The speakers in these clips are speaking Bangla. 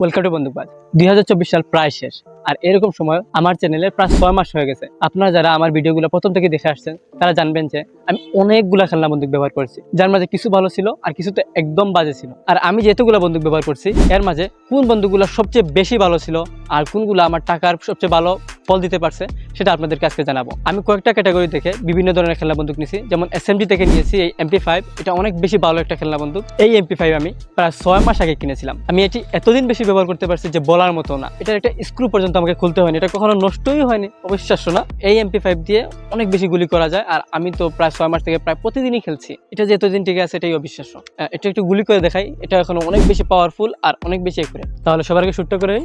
Welcome to বন্দুকবাজ। 2024 সাল প্রায় শেষ, আর এরকম সময় আমার চ্যানেলের প্রায় 6 মাস হয়ে গেছে। আপনারা যারা আমার ভিডিওগুলো প্রথম থেকে দেখে আসছেন তারা জানবেন যে আমি অনেকগুলা খেলনা বন্দুক ব্যবহার করছি, যার মাঝে কিছু ভালো ছিল আর কিছু তো একদম বাজে ছিল। আর আমি যেহেতুগুলো বন্দুক ব্যবহার করছি এর মাঝে কোন বন্দুকগুলো সবচেয়ে বেশি ভালো ছিল আর কোনগুলো আমার টাকার সবচেয়ে ভালো ফল দিতে পারছে সেটা আপনাদেরকে আজকে জানাবো। আমি কয়েকটা ক্যাটাগরি থেকে বিভিন্ন ধরনের খেলনা বন্দুক নিয়েছি, যেমন এসএমজি থেকে নিয়েছি এই MP5। এটা অনেক বেশি ভালো একটা খেলনা বন্দুক। এই MP5 আমি প্রায় 6 মাস আগে কিনেছিলাম। আমি এটি এতদিন বেশি ব্যবহার করতে পারছি যে বলার মতো না। এটার একটা স্ক্রু পর্যন্ত আমাকে খুলতে হয়নি, এটা কখনো নষ্টই হয়নি। অবিশ্বাস্য না, এই MP5 দিয়ে অনেক বেশি গুলি করা যায়, আর আমি তো প্রায় 6 মাস থেকে প্রায় প্রতিদিনই খেলছি। এটা যে এতদিন ঠিক আছে এটাই অবিশ্বাস্য। এটা একটু গুলি করে দেখাই, এটা এখন অনেক বেশি পাওয়ারফুল আর অনেক বেশি একুরেট। তাহলে সবার আগে শুটটা করে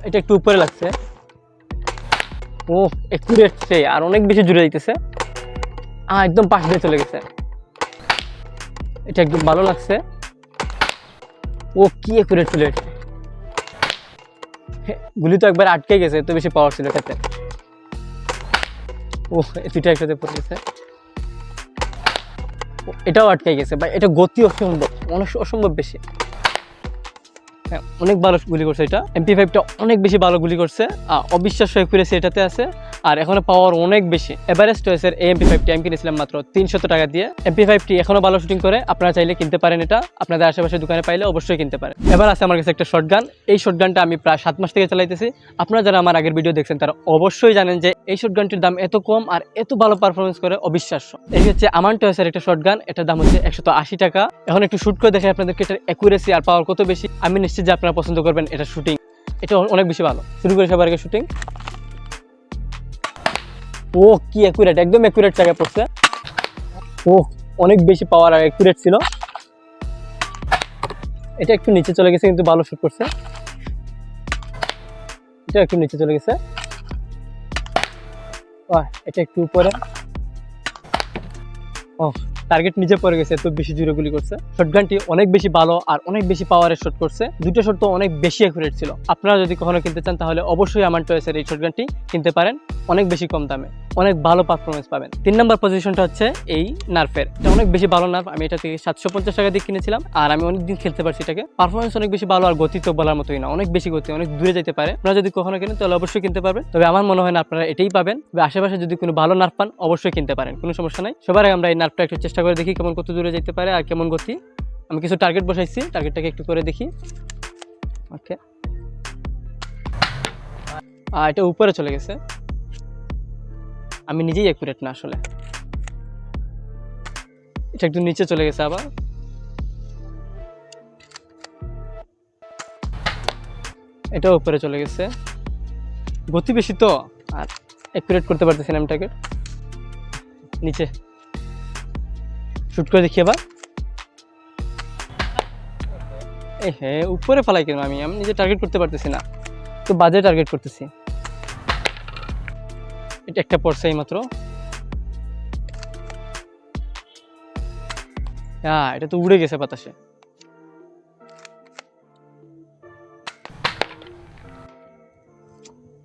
এটা একটু উপরে লাগছে। ও একুরেট সে আর অনেক বেশি জুড়ে দিতেছে, একদম পাশ দিয়ে চলে গেছে। এটা একদম ভালো লাগছে। ও কি একুরেট ছিল, গুলি তো একবার আটকে গেছে, এত বেশি পাওয়ার ছিল এটাতে। ও দুইটা একসাথে পড়ে গেছে, এটাও আটকে গেছে ভাই। এটা গতি অসম্ভব, অসম্ভব বেশি। অনেক ভালো গুলি করছে এটা। MP5টা অনেক বেশি ভালো গুলি করছে, অবিশ্বাস্য একুরেসি এটাতে আছে, আর এখনো পাওয়ার অনেক বেশি। এভারেস্ট চয়েসের এই MP5টি আমি কিনেছিলাম মাত্র 300 টাকা দিয়ে। MP5টি এখনো ভালো শুটিং করে, আপনারা চাইলে কিনতে পারেন। এটা আপনাদের আশেপাশে দোকানে পাইলে অবশ্যই কিনতে পারেন। এবার আছে আমার কাছে একটা শটগান। এই শটগানটা আমি প্রায় 7 মাস থেকে চালাইতেছি। আপনারা যারা আমার আগের ভিডিও দেখছেন তারা অবশ্যই জানেন যে এই শটগানটির দাম এত কম আর এত ভালো পারফরমেন্স করে, অবিশ্বাস্য। এই হচ্ছে আমান টয়েসের একটা শটগান, এটার দাম হচ্ছে 180 টাকা। এখন একটু শুট করে দেখে আপনাদেরকে এটার একুরেসি আর পাওয়ার কত বেশি। আমি নিশ্চিত যে আপনারা পছন্দ করবেন এটা শুটিং। এটা অনেক বেশি ভালো। শুরু করে সবার আগে শুটিং। ও কি একুরেট, একদম একুরেট জায়গায় পড়ছে। ও অনেক বেশি পাওয়ার আর একুরেট ছিল। এটা একটু নিচে চলে গেছে কিন্তু ভালো শুট করছে। এটা একটু নিচে চলে গেছে, এটা একটু উপরে। টার্গেট নিচে পড়ে গেছে, এত বেশি জুড়ে গুলি করছে। শটগানটি অনেক বেশি ভালো আর অনেক বেশি পাওয়ারের শট করছে। দুটো শট তো অনেক বেশি একুরেট ছিল। আপনারা যদি কখনো কিনতে চান তাহলে অবশ্যই আমার চয়েসের এই শটগানটি কিনতে পারেন, অনেক বেশি কম দামে অনেক ভালো পারফরমেন্স পাবেন। 3 নম্বর পজিশনটা হচ্ছে এই নার্ফের। এটা অনেক বেশি ভালো নার্ফ। আমি এটা থেকে 750 টাকা দিয়ে কিনেছিলাম, আর আমি অনেকদিন খেলতে পারছি এটাকে। পারফরমেন্স অনেক বেশি ভালো, আর গতি তো বলার মতোই না, অনেক বেশি গতি, অনেক দূরে যেতে পারে। আপনারা যদি কখনো কিনেন তাহলে অবশ্যই কিনতে পারবেন। তবে আমার মনে হয় না আপনারা এটাই পাবেন। তবে আশেপাশে যদি কোনো ভালো নার্ফ পান অবশ্যই কিনতে পারেন, কোনো সমস্যা নাই। সবার আগে আমরা এই নার্ফটা একটু চেষ্টা করে দেখি কেমন কত দূরে যেতে পারে আর কেমন গতি। আমি কিছু টার্গেট বসাইছি, টার্গেটটাকে একটু করে দেখি। ওকে, এটা উপরে চলে গেছে। আমি নিজেই একুরেট না আসলে। এটা একটু নিচে চলে গেছে, আবার এটা উপরে চলে গেছে। গতি বেশি তো আর একুরেট করতে পারতেছি না আমি টার্গেট। নিচে শুট করে দেখি আবার। হ্যাঁ, উপরে ফেলাই কেন? আমি নিজে টার্গেট করতে পারতেছি না, তো বাজে টার্গেট করতেছি। এটা একটা পড়ছে এই মাত্র। এটা তো উড়ে গেছে বাতাসে।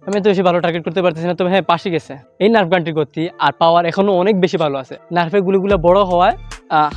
আমি তো বেশি ভালো টার্গেট করতে পারতেছি না, তবে হ্যাঁ পাশে গেছে। এই নার্ভ গানটির গতি আর পাওয়ার এখনো অনেক বেশি ভালো আছে। নার্ভের গুলিগুলো বড় হওয়ায়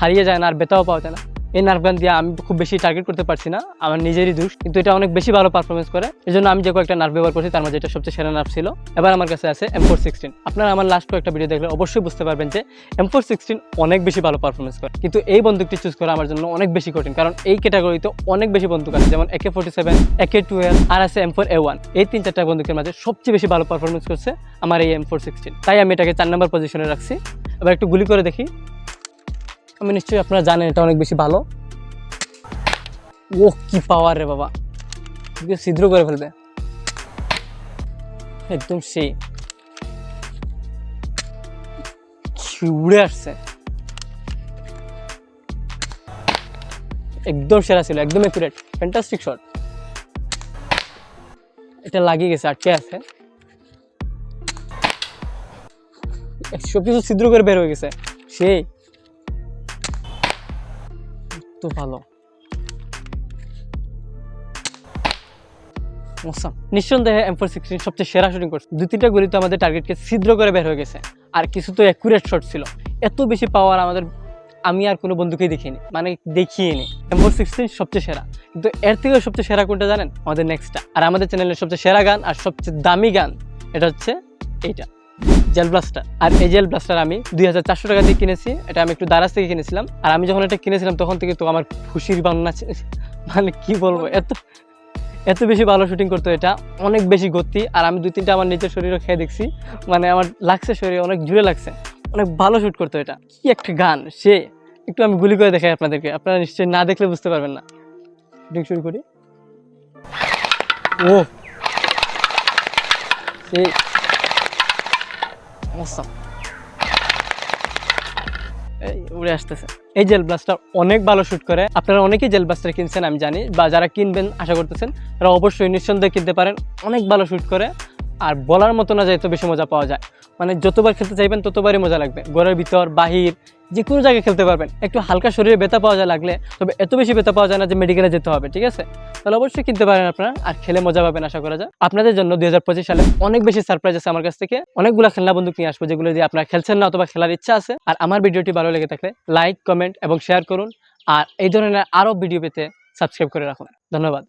হারিয়ে যায় না, আর বেতাও পাওয়া যায় না। এই নার্ভ গান দিয়ে আমি খুব বেশি টার্গেট করতে পারছি না, আমার নিজেরই দোষ, কিন্তু এটা অনেক বেশি ভালো পারফরমেন্স করে। এই জন্য আমি যে কয়েকটা নার্ভ ব্যবহার করছি তার মধ্যে এটা সবচেয়ে সেরা নার্ভ ছিল। এবার আমার কাছে আছে M416। আপনারা আমার লাস্ট কয়েকটা ভিডিও দেখলে অবশ্যই বুঝতে পারবেন যে M416 অনেক বেশি ভালো পারফরমেন্স করে। কিন্তু এই বন্দুকটি চুজ করা আমার জন্য অনেক বেশি কঠিন, কারণ এই ক্যাটাগরিতে অনেক বেশি বন্দুক আছে, যেমন AK-47, AK-12 আর আছে M4A1। এই 3-4টা বন্দুকের মাঝে সবচেয়ে বেশি ভালো পারফরমেন্স করছে আমার এই M416, তাই আমি এটাকে 4 নম্বর পজিশনে রাখছি। এবার একটু গুলি করে দেখি। আমি নিশ্চয়ই আপনারা জানেন এটা অনেক বেশি ভালো। ও কি পাওয়ার রে বাবা, ছিদ্র করে ফেলবে একদম। সেই উড়ে আসছে, একদম সেরা ছিল, একদম একুরেট, ফ্যান্টাস্টিক শট। এটা লাগিয়ে গেছে, আটকে আছে, সবকিছু ছিদ্র করে বের হয়ে গেছে। সেই তো ভালো। নিঃসন্দেহে M416 সবচেয়ে সেরা শুটিং করছে। 2-3টা গুলি তো আমাদের টার্গেটকে ছিদ্র করে বের হয়ে গেছে, আর কিছু তো একুরেট শট ছিল। এত বেশি পাওয়ার আমাদের আমি আর কোনো বন্ধুকেই দেখিনি, মানে দেখিয়ে M416 সবচেয়ে সেরা। কিন্তু এর থেকেও সবচেয়ে সেরা কোনটা জানেন? আমাদের নেক্সটটা। আর আমাদের চ্যানেলের সবচেয়ে সেরা গান আর সবচেয়ে দামি গান এটা হচ্ছে এইটা, জেল ব্লাস্টার। আর এই জেল ব্লাস্টার আমি 2400 টাকা দিয়ে কিনেছি। এটা আমি একটু দারাজ থেকে কিনেছিলাম। আর আমি যখন এটা কিনেছিলাম তখন থেকে তো আমার খুশির বান্না মানে কি বলবো, এত বেশি ভালো শুটিং করতো এটা, অনেক বেশি গতি। আর আমি 2-3টা আমার নিজের শরীরও খেয়ে দেখছি, মানে আমার লাগছে, শরীরে অনেক জুড়ে লাগছে, অনেক ভালো শুট করতো এটা। কি একটা গান সে, একটু আমি গুলি করে দেখাই আপনাদেরকে, আপনারা নিশ্চয়ই না দেখলে বুঝতে পারবেন না। শুটিং শুরু করি। ও সেই awesome। এই উড়ে আসতেছে। এই জেল ব্লাস্টার অনেক ভালো শুট করে। আপনারা অনেকেই জেল ব্লাস্টার কিনছেন আমি জানি, বা যারা কিনবেন আশা করতেছেন, তারা অবশ্যই নিঃসন্দেহে কিনতে পারেন। অনেক ভালো শুট করে, আর বলার মতো না যে এত বেশি মজা পাওয়া যায়। মানে যতবার খেলতে চাইবেন ততবারই মজা লাগবে। ঘরের ভিতর বাহির যে কোনো জায়গায় খেলতে পারবেন। একটু হালকা শরীরে ব্যথা পাওয়া যায় লাগলে, তবে এত বেশি ব্যথা পাওয়া যায় না যে মেডিকেলে যেতে হবে, ঠিক আছে? তাহলে অবশ্যই কিনতে পারেন আপনারা, আর খেলে মজা পাবেন আশা করা যায়। আপনাদের জন্য 2025 সালে অনেক বেশি সারপ্রাইজ আছে আমার কাছ থেকে। অনেকগুলো খেলনা বন্দুক নিয়ে আসবো, যেগুলো দিয়ে আপনারা খেলছেন না অথবা খেলার ইচ্ছা আছে। আর আমার ভিডিওটি ভালো লেগে থাকলে লাইক, কমেন্ট এবং শেয়ার করুন। আর এই ধরনের আরও ভিডিও পেতে সাবস্ক্রাইব করে রাখুন। ধন্যবাদ।